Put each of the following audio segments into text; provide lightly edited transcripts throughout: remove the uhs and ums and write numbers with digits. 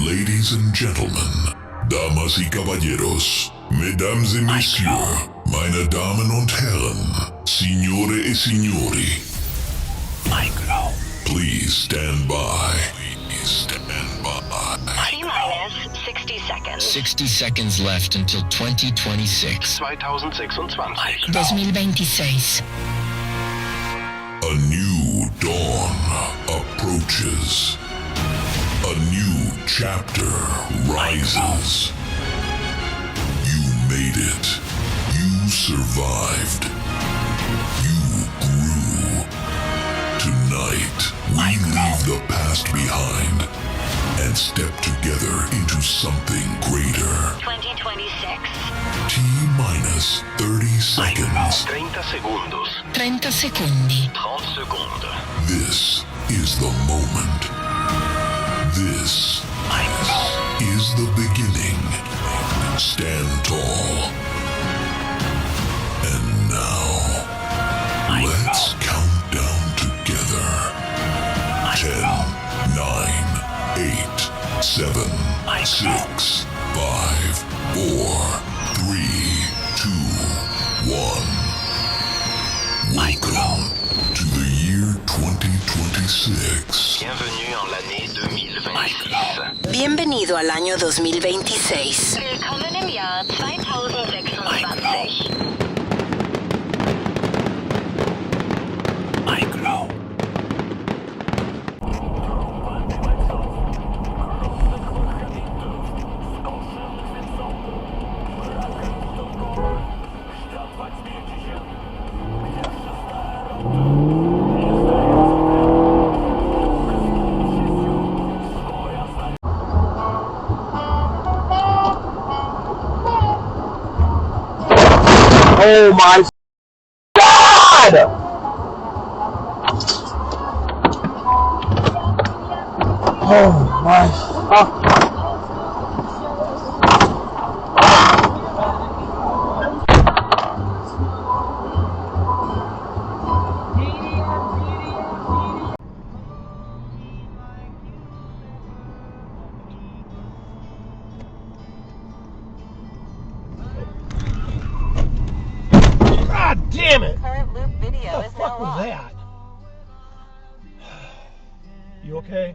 Ladies and gentlemen, damas y caballeros, mesdames et messieurs, meine Damen und Herren, signore e signori. Micro. Please stand by. Please stand by. T-minus 60 seconds. 60 seconds left until 2026. 2026. A new dawn approaches. A new chapter rises. You made it. You survived. You grew. Tonight, we leave the past behind and step together into something greater. 2026. T-minus 30 seconds. 30 segundos. 30 secondi. 30 secondi. This is the moment. This is the beginning. Stand tall. And now, let's count down together. 10, 9, 8, 7, 6, 5, 4, 3, 2, 1. Welcome to the year 2026. Bienvenue en l'année 2026. Bienvenido al año 2026. Willkommen im Jahr 2026. Oh my God! Oh my fuck. God damn it! Current loop video What is the now fuck was locked. that? You okay?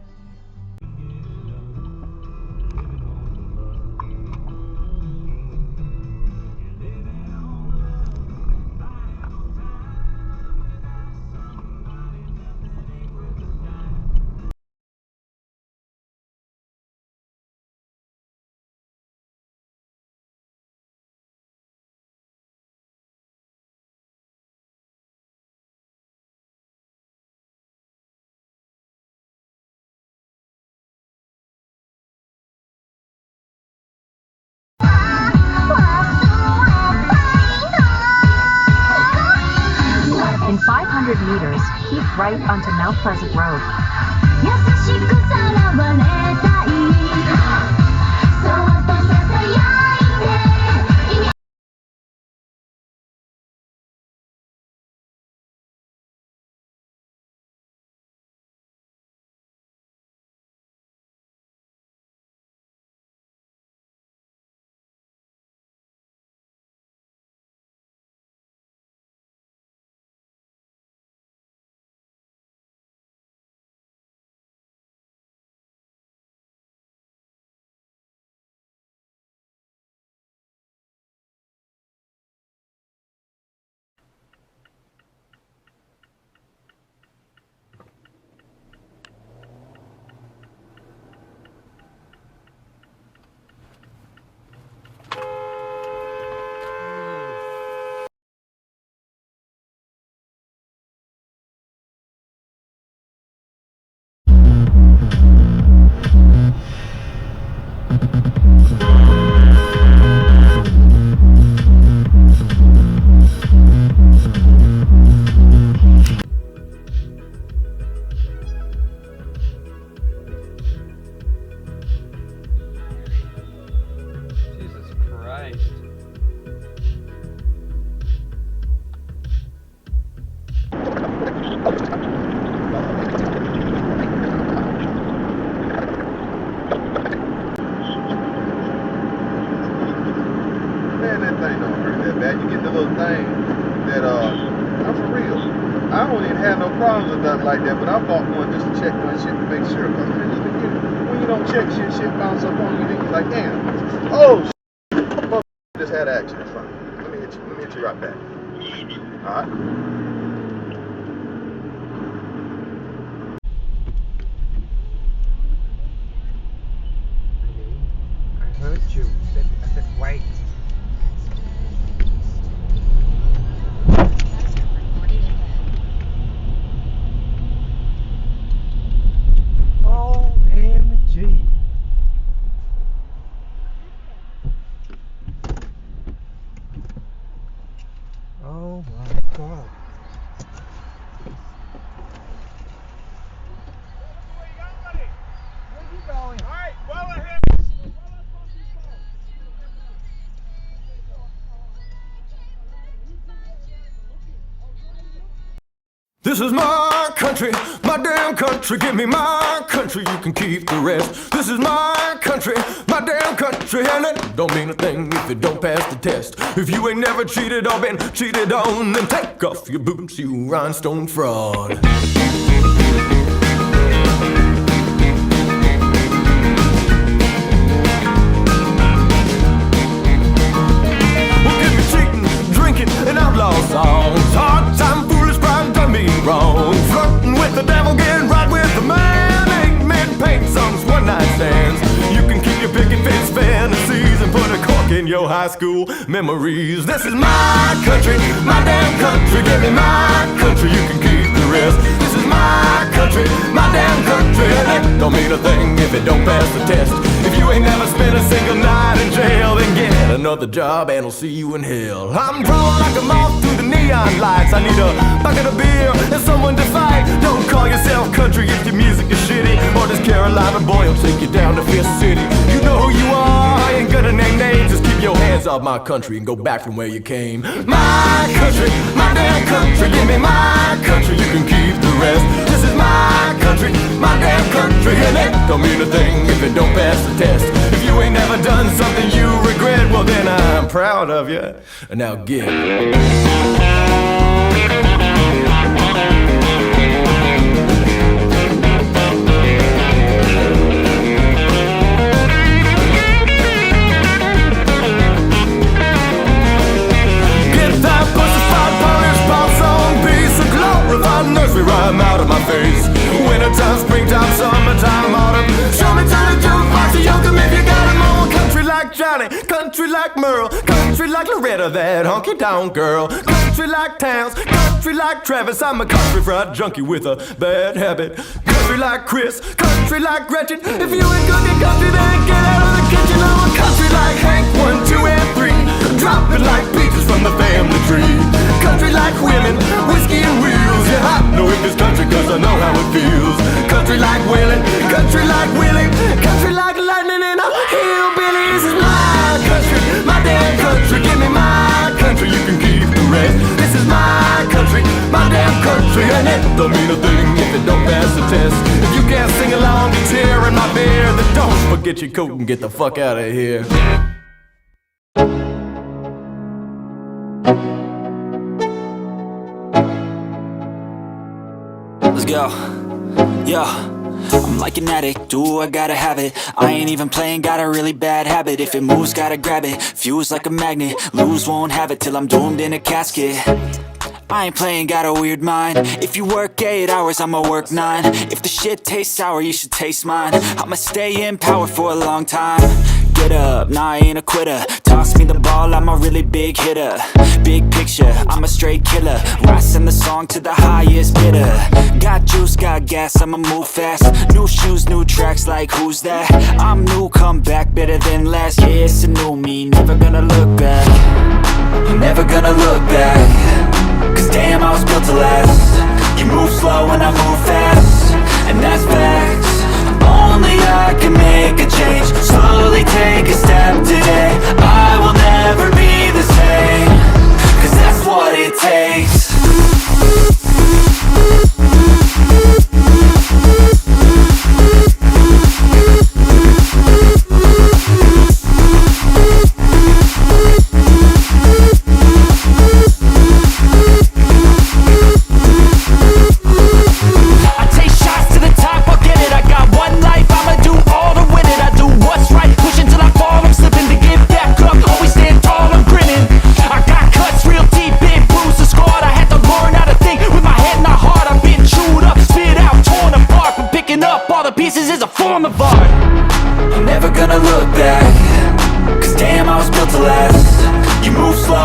In 500 meters, keep right onto Mount Pleasant Road. man, that thing don't hurt that bad. You get the little thing that, I'm for real. I don't even have no problems with nothing like that, but I bought one just to check my shit to make sure. Because when you don't check shit bounce up on you, then you're like, damn. Oh, shit. Just had action in front of me. Let me hit you right back. Alright? I heard you. I said, wait. OMG. Oh my God. Where are you going? All right, well ahead. This is my country, my damn country. Give me my country, you can keep the rest. This is my country, my damn country. And it don't mean a thing if it don't pass the test. If you ain't never cheated or been cheated on, then take off your boots, you rhinestone fraud. Well, give me cheating, drinking, and outlaw songs. Hard time, foolish pride, done me wrong. Flirting with the devil, getting right with the man. Ain't men paint songs, one night stands. You can keep your picket fence fantasies and put a cork in your high school memories. This is my country, my damn country. Give me my country, you can keep the rest. This is my country, my damn country. And it don't mean a thing if it don't pass the test. If you ain't never spent a single night in jail, then get another job and I'll see you in hell. I'm drawn like a moth through the neon lights. I need a bucket of beer and someone to fight. Don't call yourself country if your music is shitty, or this Carolina boy will take you down to Fifth City. You know who you are, I ain't gonna name names. Just keep your hands off my country and go back from where you came. My country, my damn country. Give me my country, you can keep the rest. This is my country, my damn country. And it don't mean a thing if it don't pass the test. If you ain't never done something you regret, well then I'm proud of you. And now get nursery rhyme out of my face. Wintertime, springtime, summertime, autumn. Show me time to jukebox to yoke 'em if you got 'em on. Country like Johnny, country like Merle, country like Loretta, that honky-tonk girl. Country like Towns, country like Travis. I'm a country fried junkie with a bad habit. Country like Chris, country like Gretchen. If you ain't cooking country, then get out of the kitchen. I'm a country like Hank, 1, 2, and 3. Dropping like peaches from the family tree. Country like women, whiskey and wheels. Yeah, I know if this country cause I know how it feels. Country like Willie, country like Willie. Country like lightning in a hillbilly. This is my country, my damn country. Give me my country, you can keep the rest. This is my country, my damn country. And it don't mean a thing if it don't pass the test. If you can't sing along to tearing my beer, then don't forget your coat and get the fuck out of here. Let's go. Yeah. I'm like an addict, do I gotta have it. I ain't even playing, got a really bad habit. If it moves, gotta grab it. Fuse like a magnet, lose, won't have it till I'm doomed in a casket. I ain't playing, got a weird mind. If you work 8 hours, I'ma work 9. If the shit tastes sour, you should taste mine. I'ma stay in power for a long time. Get up, nah, I ain't a quitter. Toss me the ball, I'm a really big hitter. Big picture, I'm a straight killer. Rising the song to the highest bidder. Got juice, got gas, I'ma move fast. New shoes, new tracks, like who's that? I'm new, come back, better than last. Yeah, it's a new me, never gonna look back. Never gonna look back. Cause damn, I was built to last. You move slow and I move fast, and that's facts. Only I can make a change. Slowly take a step today. I will never be the same. Cause that's what it takes.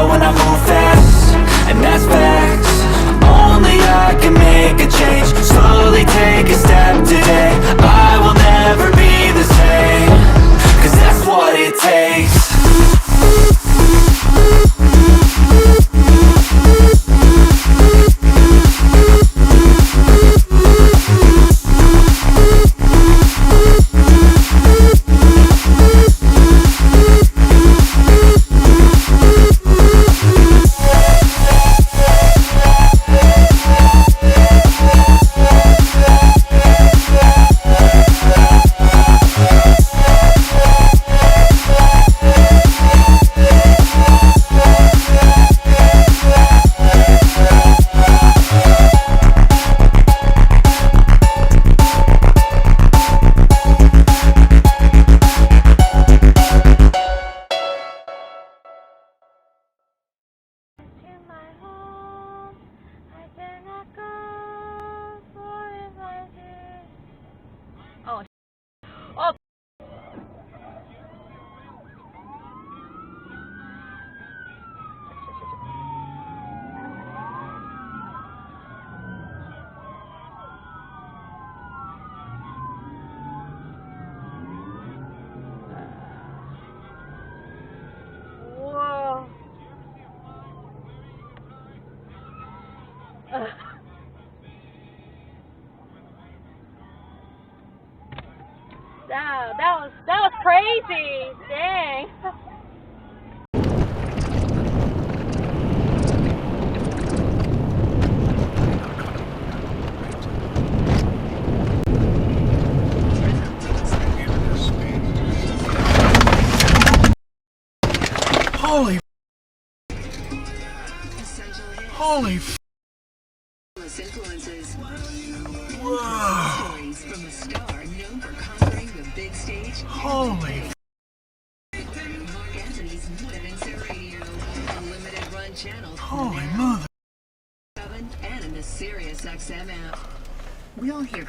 slow when I move fast, and that's facts. Only I can make a change. Slowly take a step today. I will never be the same, 'cause that's what it takes. That was crazy. Dang. Holy Influences. Whoa. Stories from a star known for conquering the big stage. Holy Mark Anthony's Windsor Radio, a limited run channel. Holy mother. And in the Sirius XM app. We'll hear.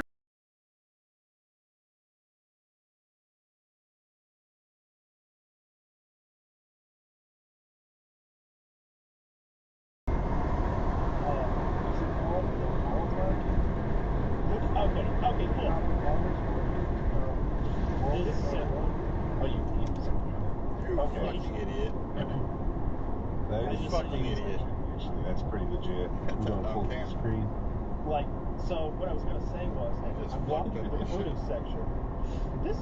Okay, cool. This is simple. Oh, you fucking idiot. That is fucking idiot. Actually, that's pretty legit. I'm going full screen. Like, so what I was gonna say was, like, I'm walking through the produce section. This,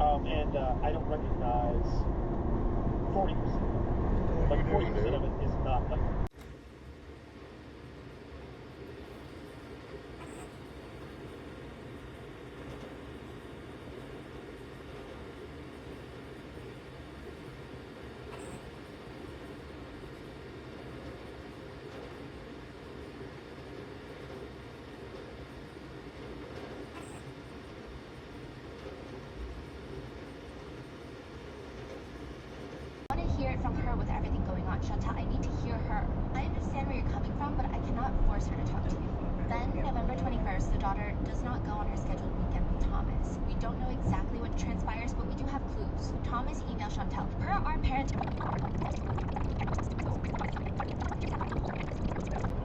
and I don't recognize 40%. Like 40% of it is not like. Hear it from her with everything going on. Chantal, I need to hear her. I understand where you're coming from, but I cannot force her to talk to you. Then, November 21st, the daughter does not go on her scheduled weekend with Thomas. We don't know exactly what transpires, but we do have clues. Thomas emailed Chantal. Per our parents know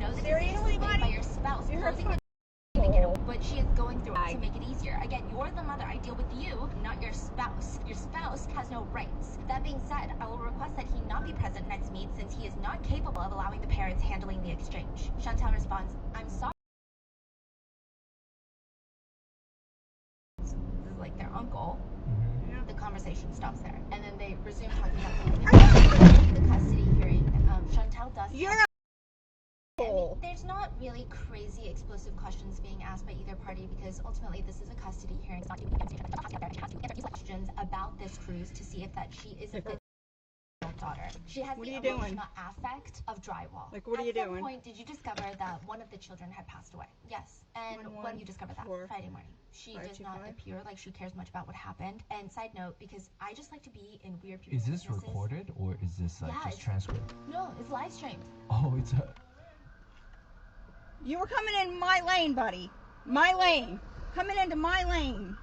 that this is made by your spouse. But she is going through it to make it easier. Again, you're the mother. I deal with you, not your spouse. Your spouse has no rights. That being said, I will request that he not be present next meet since he is not capable of allowing the parents handling the exchange. Chantal responds, I'm sorry. This is like their uncle. The conversation stops there. And then they resume talking about the custody hearing. Chantal does... I mean, there's not really crazy explosive questions being asked by either party because ultimately this is a custody hearing. It's not questions about this cruise to see if that she is a good daughter. She has the emotional affect of drywall. Like, what are you doing? At some point, did you discover that one of the children had passed away? Yes. And when you discovered that? Friday morning. She does not appear like she cares much about what happened. And side note, because I just like to be in weird people's businesses. Is this recorded or is this just transcript? No, it's live streamed. Oh, it's a... You were coming in my lane, buddy. My lane. Coming into my lane.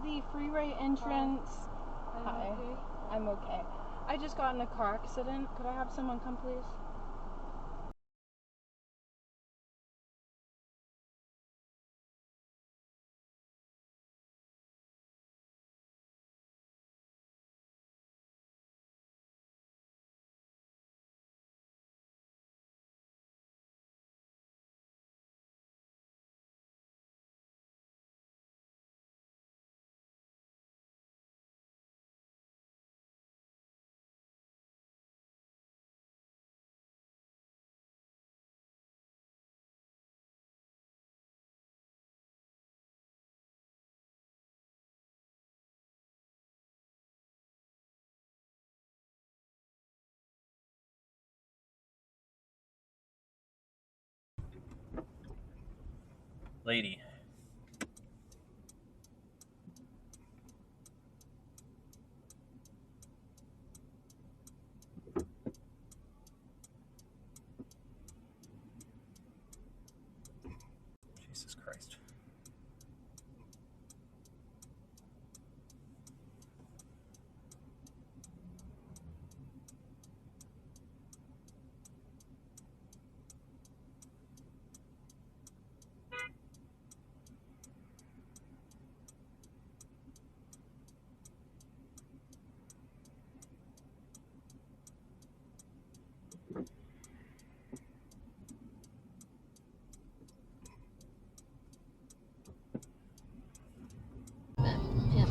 the freeway entrance. Hi. I'm okay. I just got in a car accident. Could I have someone come, please? Lady. Jesus Christ.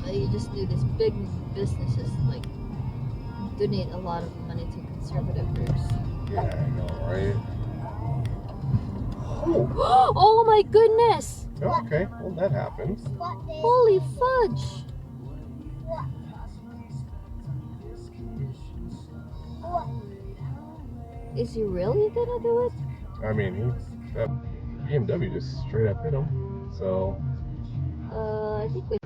You just do these big businesses like donate a lot of money to conservative groups. Yeah, I know, right? Oh my goodness! Okay, well that happens. Holy fudge! Is he really gonna do it? I mean, that BMW just straight up hit him. So. I think we.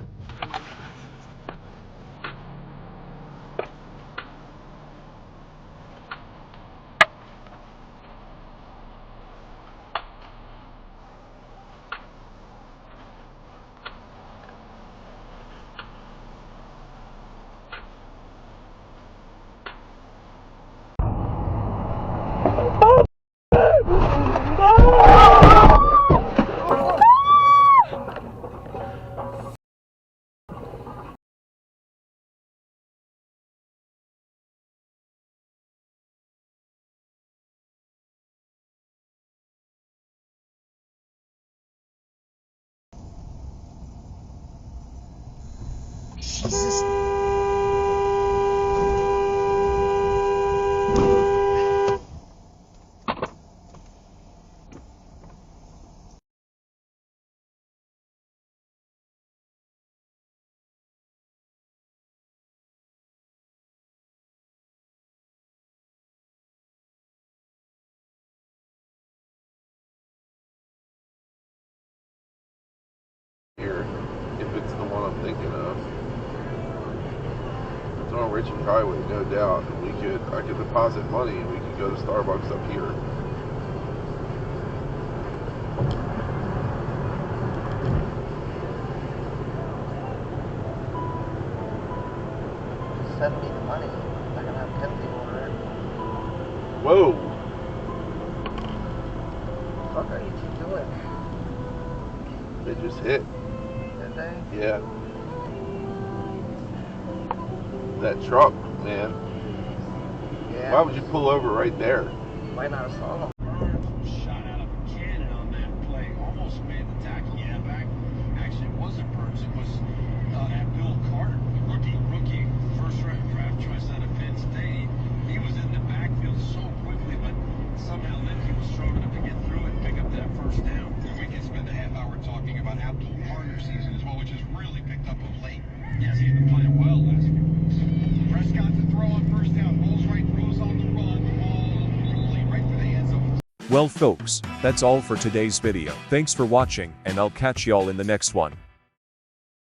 Here, if it's the one I'm thinking of. It's on Richmond Highway, no doubt. I could deposit money and we could go to Starbucks up here. Send me the money. I'm gonna have Kenzie order it. Whoa! What the fuck are you two doing? They just hit. Did they? Yeah. That truck, man. Yeah. Why would you pull over right there? Might not have saw them. Shot out of a cannon on that play. Almost made the tackle. Yeah, back. Actually, it wasn't Burns. It was Abdul Carter, rookie, first-round draft choice out of Penn State. He was in the backfield so quickly, but somehow Lindsey was strong enough to get through it and pick up that first down. And we can spend a half hour talking about Abdul Carter's season as well, which has really picked up of late. Yes, he's been playing well last few weeks. Prescott to throw on first down. Rolls right, throws on the run. The ball literally right through the end zone. Well folks, that's all for today's video. Thanks for watching, and I'll catch y'all in the next one.